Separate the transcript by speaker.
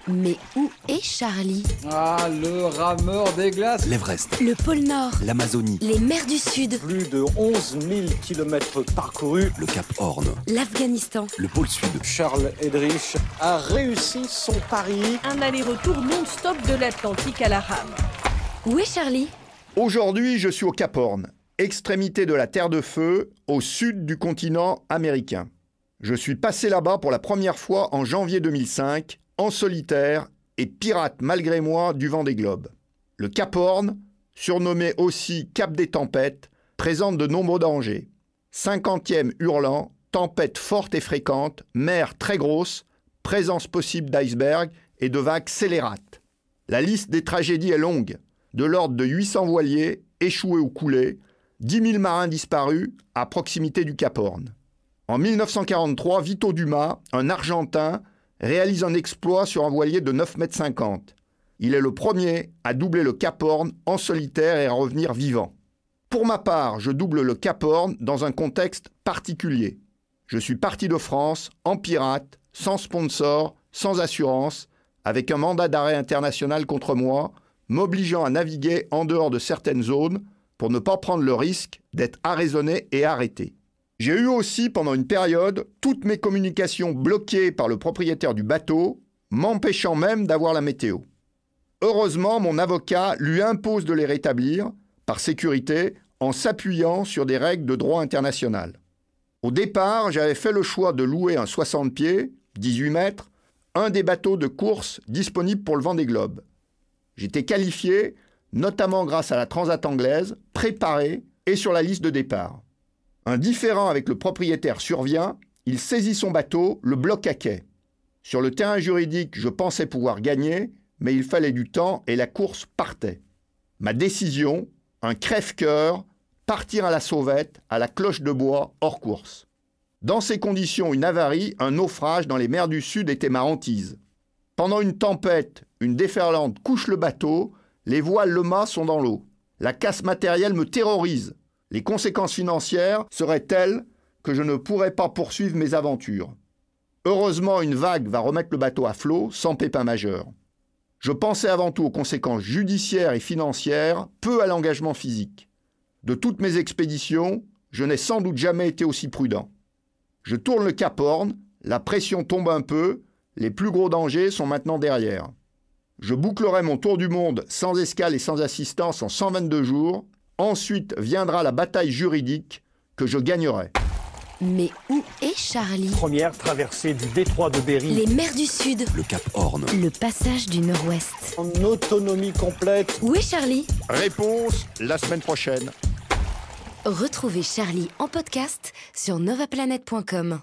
Speaker 1: Mais où est Charlie?
Speaker 2: Ah, le rameur des glaces.
Speaker 3: L'Everest,
Speaker 1: Le pôle Nord,
Speaker 3: l'Amazonie,
Speaker 1: les mers du Sud,
Speaker 4: Plus de 11 000 km parcourus.
Speaker 3: le Cap Horn,
Speaker 1: l'Afghanistan.
Speaker 3: le pôle Sud.
Speaker 4: Charles Eddrich a réussi son pari.
Speaker 5: Un aller-retour non-stop de l'Atlantique à la rame.
Speaker 1: Où est Charlie?
Speaker 6: Aujourd'hui, je suis au Cap Horn, extrémité de la Terre de Feu, au sud du continent américain. Je suis passé là-bas pour la première fois en janvier 2005, en solitaire et pirate malgré moi du Vendée Globe. Le Cap Horn, surnommé aussi Cap des Tempêtes, présente de nombreux dangers. 50e hurlant, tempêtes fortes et fréquentes, mer très grosse, présence possible d'icebergs et de vagues scélérates. La liste des tragédies est longue, de l'ordre de 800 voiliers échoués ou coulés, 10 000 marins disparus à proximité du Cap Horn. En 1943, Vito Dumas, un Argentin, réalise un exploit sur un voilier de 9,50 m. Il est le premier à doubler le Cap Horn en solitaire et à revenir vivant. Pour ma part, je double le Cap Horn dans un contexte particulier. Je suis parti de France, en pirate, sans sponsor, sans assurance, avec un mandat d'arrêt international contre moi, m'obligeant à naviguer en dehors de certaines zones pour ne pas prendre le risque d'être arraisonné et arrêté. J'ai eu aussi, pendant une période, toutes mes communications bloquées par le propriétaire du bateau, m'empêchant même d'avoir la météo. Heureusement, mon avocat lui impose de les rétablir, par sécurité, en s'appuyant sur des règles de droit international. Au départ, j'avais fait le choix de louer un 60 pieds, 18 mètres, un des bateaux de course disponibles pour le Vendée Globe. J'étais qualifié, notamment grâce à la Transat anglaise, préparé et sur la liste de départ. Un différend avec le propriétaire survient, il saisit son bateau, le bloque à quai. Sur le terrain juridique, je pensais pouvoir gagner, mais il fallait du temps et la course partait. Ma décision, un crève-cœur, partir à la sauvette, à la cloche de bois, hors course. Dans ces conditions, une avarie, un naufrage dans les mers du Sud était ma hantise. Pendant une tempête, une déferlante couche le bateau, les voiles le mât sont dans l'eau. La casse matérielle me terrorise. Les conséquences financières seraient telles que je ne pourrais pas poursuivre mes aventures. Heureusement, une vague va remettre le bateau à flot sans pépin majeur. Je pensais avant tout aux conséquences judiciaires et financières, peu à l'engagement physique. De toutes mes expéditions, je n'ai sans doute jamais été aussi prudent. Je tourne le Cap Horn, la pression tombe un peu, les plus gros dangers sont maintenant derrière. Je bouclerai mon tour du monde sans escale et sans assistance en 122 jours. Ensuite viendra la bataille juridique que je gagnerai.
Speaker 1: Mais où est Charlie?
Speaker 4: Première traversée du détroit de Behring.
Speaker 1: Les mers du Sud,
Speaker 3: Le Cap Horn,
Speaker 1: le passage du Nord-Ouest.
Speaker 4: En autonomie complète.
Speaker 1: Où est Charlie?
Speaker 6: Réponse la semaine prochaine.
Speaker 1: Retrouvez Charlie en podcast sur novaplanet.com.